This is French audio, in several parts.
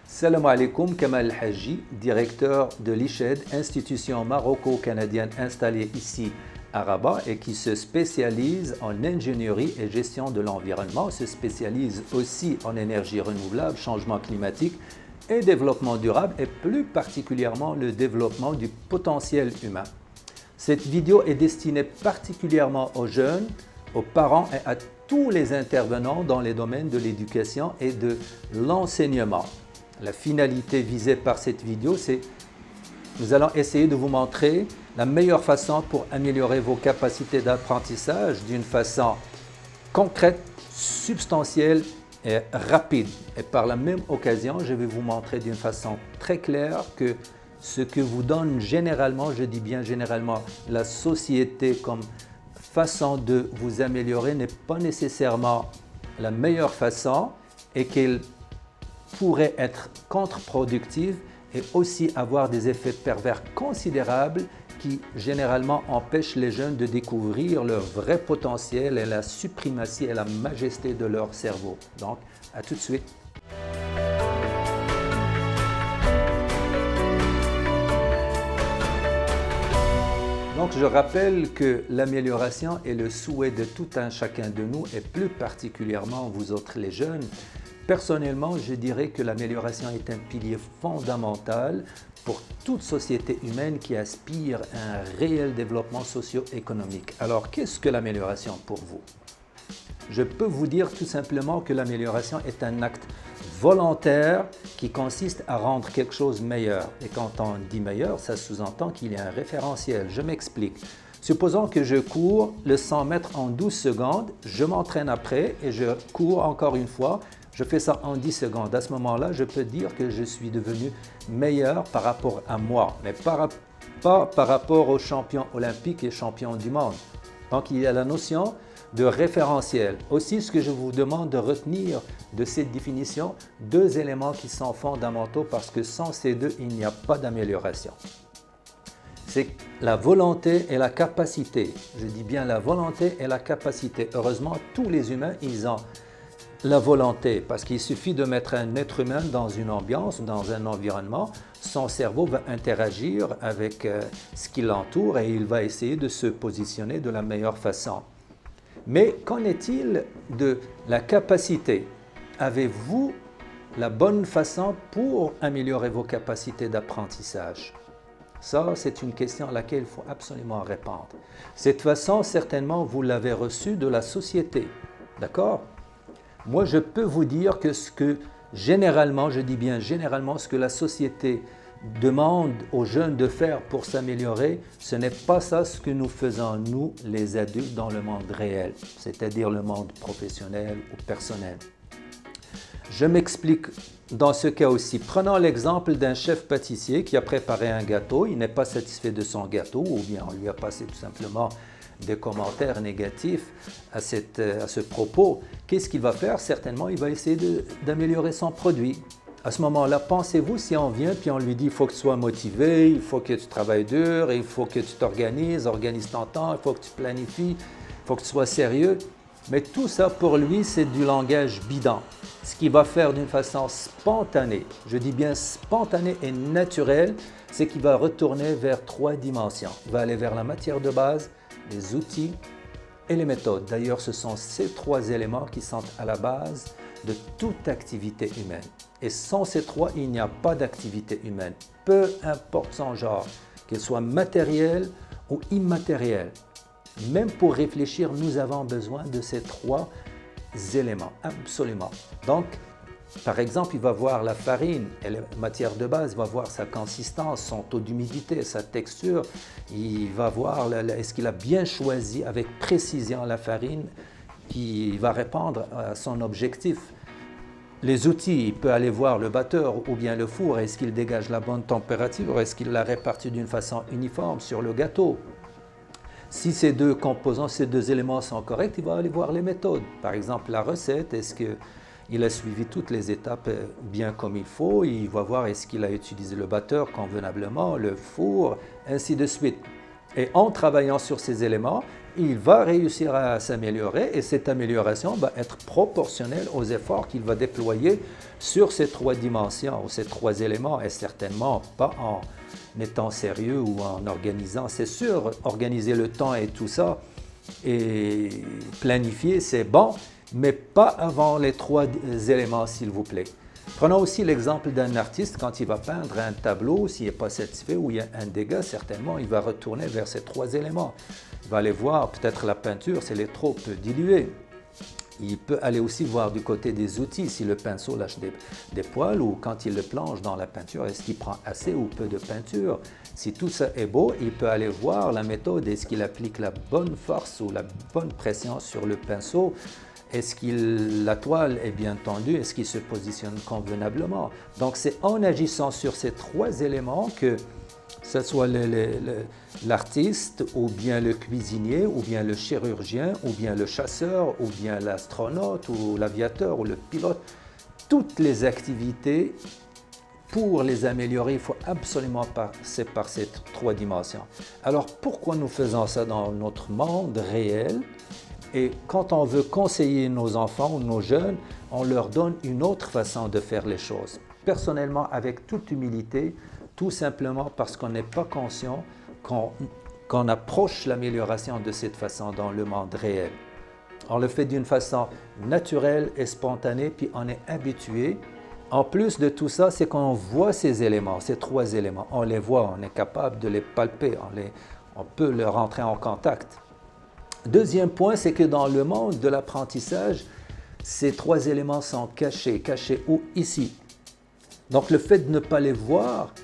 Salam alaikum, Kamal Haji, directeur de l'ICHED, institution maroco-canadienne installée ici à Rabat et qui se spécialise en ingénierie et gestion de l'environnement, se spécialise aussi en énergie renouvelable, changement climatique et développement durable et plus particulièrement le développement du potentiel humain. Cette vidéo est destinée particulièrement aux jeunes, aux parents et à tous les intervenants dans les domaines de l'éducation et de l'enseignement. La finalité visée par cette vidéo, c'est nous allons essayer de vous montrer la meilleure façon pour améliorer vos capacités d'apprentissage d'une façon concrète, substantielle et rapide. Et par la même occasion, je vais vous montrer d'une façon très claire que ce que vous donne généralement, je dis bien généralement, la société comme façon de vous améliorer n'est pas nécessairement la meilleure façon et qu'elle pourrait être contre-productive et aussi avoir des effets pervers considérables qui généralement empêchent les jeunes de découvrir leur vrai potentiel et la suprématie et la majesté de leur cerveau. Donc, à tout de suite. Donc, je rappelle que l'amélioration est le souhait de tout un chacun de nous et plus particulièrement vous autres les jeunes. Personnellement, je dirais que l'amélioration est un pilier fondamental pour toute société humaine qui aspire à un réel développement socio-économique. Alors, qu'est-ce que l'amélioration pour vous? Je peux vous dire tout simplement que l'amélioration est un acte volontaire qui consiste à rendre quelque chose meilleur. Et quand on dit meilleur, ça sous-entend qu'il y a un référentiel. Je m'explique. Supposons que je cours le 100 mètres en 12 secondes, je m'entraîne après et je cours encore une fois. Je fais ça en 10 secondes. À ce moment-là, je peux dire que je suis devenu meilleur par rapport à moi, mais pas par rapport aux champions olympiques et champions du monde. Donc, il y a la notion de référentiel. Aussi, ce que je vous demande de retenir de cette définition, deux éléments qui sont fondamentaux parce que sans ces deux, il n'y a pas d'amélioration. C'est la volonté et la capacité. Je dis bien la volonté et la capacité. Heureusement, tous les humains, ils ont la volonté, parce qu'il suffit de mettre un être humain dans une ambiance, dans un environnement, son cerveau va interagir avec ce qui l'entoure et il va essayer de se positionner de la meilleure façon. Mais qu'en est-il de la capacité? Avez-vous la bonne façon pour améliorer vos capacités d'apprentissage? Ça, c'est une question à laquelle il faut absolument répondre. Cette façon, certainement, vous l'avez reçue de la société, d'accord? Moi, je peux vous dire que ce que généralement, je dis bien généralement, ce que la société demande aux jeunes de faire pour s'améliorer, ce n'est pas ça ce que nous faisons, nous, les adultes, dans le monde réel, c'est-à-dire le monde professionnel ou personnel. Je m'explique dans ce cas aussi. Prenons l'exemple d'un chef pâtissier qui a préparé un gâteau, il n'est pas satisfait de son gâteau ou bien on lui a passé tout simplement des commentaires négatifs à ce propos. Qu'est-ce qu'il va faire? Certainement, il va essayer d'améliorer son produit. À ce moment-là, pensez-vous si on vient puis on lui dit il faut que tu sois motivé, il faut que tu travailles dur, il faut que tu t'organises, organise ton temps, il faut que tu planifies, il faut que tu sois sérieux. Mais tout ça, pour lui, c'est du langage bidon. Ce qu'il va faire d'une façon spontanée, je dis bien spontanée et naturelle, c'est qu'il va retourner vers trois dimensions. Il va aller vers la matière de base, les outils et les méthodes. D'ailleurs, ce sont ces trois éléments qui sont à la base de toute activité humaine. Et sans ces trois, il n'y a pas d'activité humaine, peu importe son genre, qu'elle soit matérielle ou immatérielle. Même pour réfléchir, nous avons besoin de ces trois éléments, absolument. Donc, par exemple, il va voir la farine, elle est matière de base, il va voir sa consistance, son taux d'humidité, sa texture, il va voir est-ce qu'il a bien choisi avec précision la farine qui va répondre à son objectif. Les outils, il peut aller voir le batteur ou bien le four, est-ce qu'il dégage la bonne température, est-ce qu'il la répartit d'une façon uniforme sur le gâteau. Si ces deux composants, ces deux éléments sont corrects, il va aller voir les méthodes. Par exemple, la recette, est-ce qu'il a suivi toutes les étapes bien comme il faut? Il va voir est-ce qu'il a utilisé le batteur convenablement, le four, ainsi de suite. Et en travaillant sur ces éléments, il va réussir à s'améliorer et cette amélioration va être proportionnelle aux efforts qu'il va déployer sur ces 3 dimensions ou ces 3 éléments et certainement pas en étant sérieux ou en organisant. C'est sûr, organiser le temps et tout ça et planifier, c'est bon, mais pas avant les 3 éléments, s'il vous plaît. Prenons aussi l'exemple d'un artiste, quand il va peindre un tableau, s'il n'est pas satisfait ou il y a un dégât, certainement, il va retourner vers ces 3 éléments. Il va aller voir, peut-être la peinture, c'est les trop peu dilué. Il peut aller aussi voir du côté des outils, si le pinceau lâche des poils ou quand il le plonge dans la peinture, est-ce qu'il prend assez ou peu de peinture. Si tout ça est beau, il peut aller voir la méthode, est-ce qu'il applique la bonne force ou la bonne pression sur le pinceau. Est-ce que la toile est bien tendue? Est-ce qu'il se positionne convenablement? Donc, c'est en agissant sur ces 3 éléments que ce soit l'artiste, ou bien le cuisinier, ou bien le chirurgien, ou bien le chasseur, ou bien l'astronaute, ou l'aviateur, ou le pilote, toutes les activités, pour les améliorer, il faut absolument passer par ces 3 dimensions. Alors, pourquoi nous faisons ça dans notre monde réel? Et quand on veut conseiller nos enfants ou nos jeunes, on leur donne une autre façon de faire les choses. Personnellement, avec toute humilité, tout simplement parce qu'on n'est pas conscient qu'on approche l'amélioration de cette façon dans le monde réel. On le fait d'une façon naturelle et spontanée, puis on est habitué. En plus de tout ça, c'est qu'on voit ces éléments, ces 3 éléments. On les voit, on est capable de les palper, on peut leur rentrer en contact. Deuxième point, c'est que dans le monde de l'apprentissage, ces 3 éléments sont cachés. Cachés où? Ici. Donc, le fait de ne pas les voir,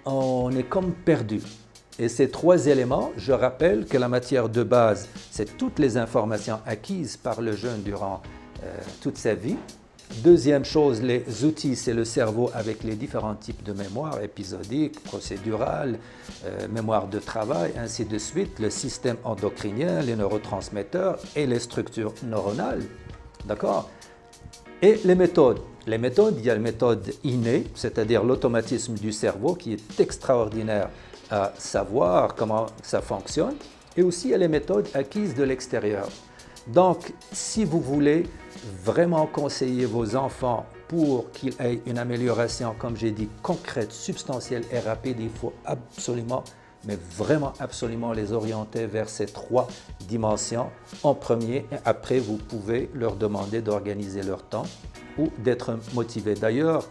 on est comme perdu. Et ces 3 éléments, je rappelle que la matière de base, c'est toutes les informations acquises par le jeune durant toute sa vie. Deuxième chose, les outils, c'est le cerveau avec les différents types de mémoire, épisodique, procédurale, mémoire de travail, ainsi de suite, le système endocrinien, les neurotransmetteurs et les structures neuronales. D'accord? Et les méthodes. Les méthodes, il y a la méthode innée, c'est-à-dire l'automatisme du cerveau qui est extraordinaire à savoir comment ça fonctionne, et aussi il y a les méthodes acquises de l'extérieur. Donc, si vous voulez vraiment conseiller vos enfants pour qu'ils aient une amélioration, comme j'ai dit, concrète, substantielle et rapide, il faut absolument, mais vraiment absolument les orienter vers ces 3 dimensions en premier, et après vous pouvez leur demander d'organiser leur temps ou d'être motivés. D'ailleurs,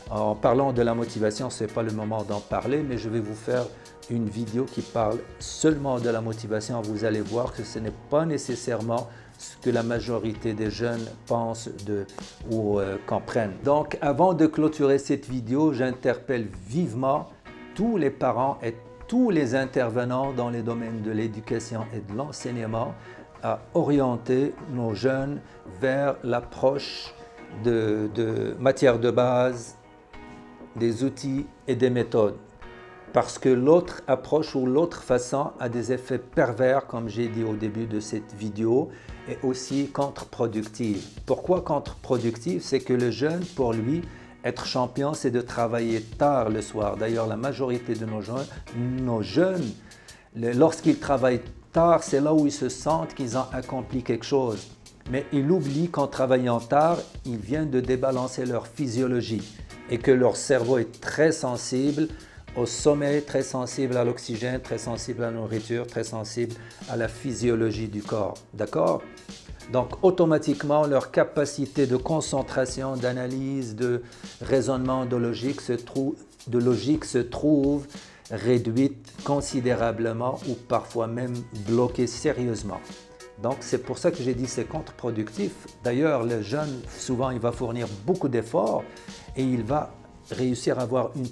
en parlant de la motivation, ce n'est pas le moment d'en parler, mais je vais vous faire une vidéo qui parle seulement de la motivation. Vous allez voir que ce n'est pas nécessairement ce que la majorité des jeunes pensent ou comprennent. Donc, avant de clôturer cette vidéo, j'interpelle vivement tous les parents et tous les intervenants dans les domaines de l'éducation et de l'enseignement à orienter nos jeunes vers l'approche de matière de base, des outils et des méthodes. Parce que l'autre approche ou l'autre façon a des effets pervers, comme j'ai dit au début de cette vidéo, et aussi contre-productive. Pourquoi contre-productive? C'est que le jeune, pour lui, être champion, c'est de travailler tard le soir. D'ailleurs, la majorité de nos jeunes, lorsqu'ils travaillent tard, c'est là où ils se sentent qu'ils ont accompli quelque chose. Mais ils oublient qu'en travaillant tard, ils viennent de débalancer leur physiologie et que leur cerveau est très sensible au sommeil, très sensible à l'oxygène, très sensible à la nourriture, très sensible à la physiologie du corps. D'accord? Donc, automatiquement, leur capacité de concentration, d'analyse, de raisonnement, de logique se trouve réduite considérablement ou parfois même bloquée sérieusement. Donc, c'est pour ça que j'ai dit que c'est contre-productif. D'ailleurs, le jeune, souvent, il va fournir beaucoup d'efforts et il va réussir à avoir une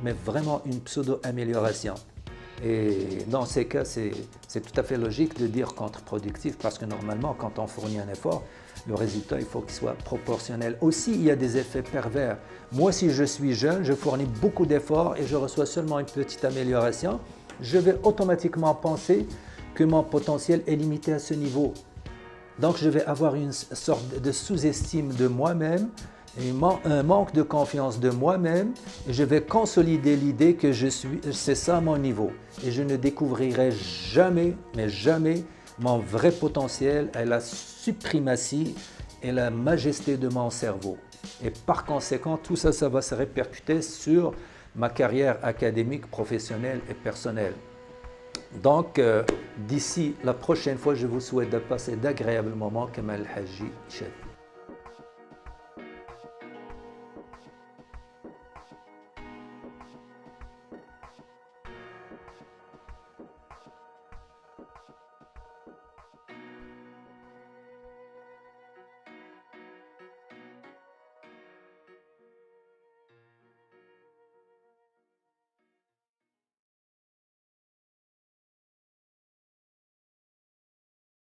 mais vraiment une pseudo-amélioration. Et dans ces cas, c'est tout à fait logique de dire contre-productif parce que normalement, quand on fournit un effort, le résultat, il faut qu'il soit proportionnel. Aussi, il y a des effets pervers. Moi, si je suis jeune, je fournis beaucoup d'efforts et je reçois seulement une petite amélioration, je vais automatiquement penser que mon potentiel est limité à ce niveau. Donc, je vais avoir une sorte de sous-estime de moi-même, un manque de confiance de moi-même et je vais consolider l'idée que c'est ça mon niveau. Et je ne découvrirai jamais, mais jamais, mon vrai potentiel et la suprématie et la majesté de mon cerveau. Et par conséquent, tout ça, ça va se répercuter sur ma carrière académique, professionnelle et personnelle. Donc, d'ici la prochaine fois, je vous souhaite de passer d'agréables moments. Kamal Haji Cheb.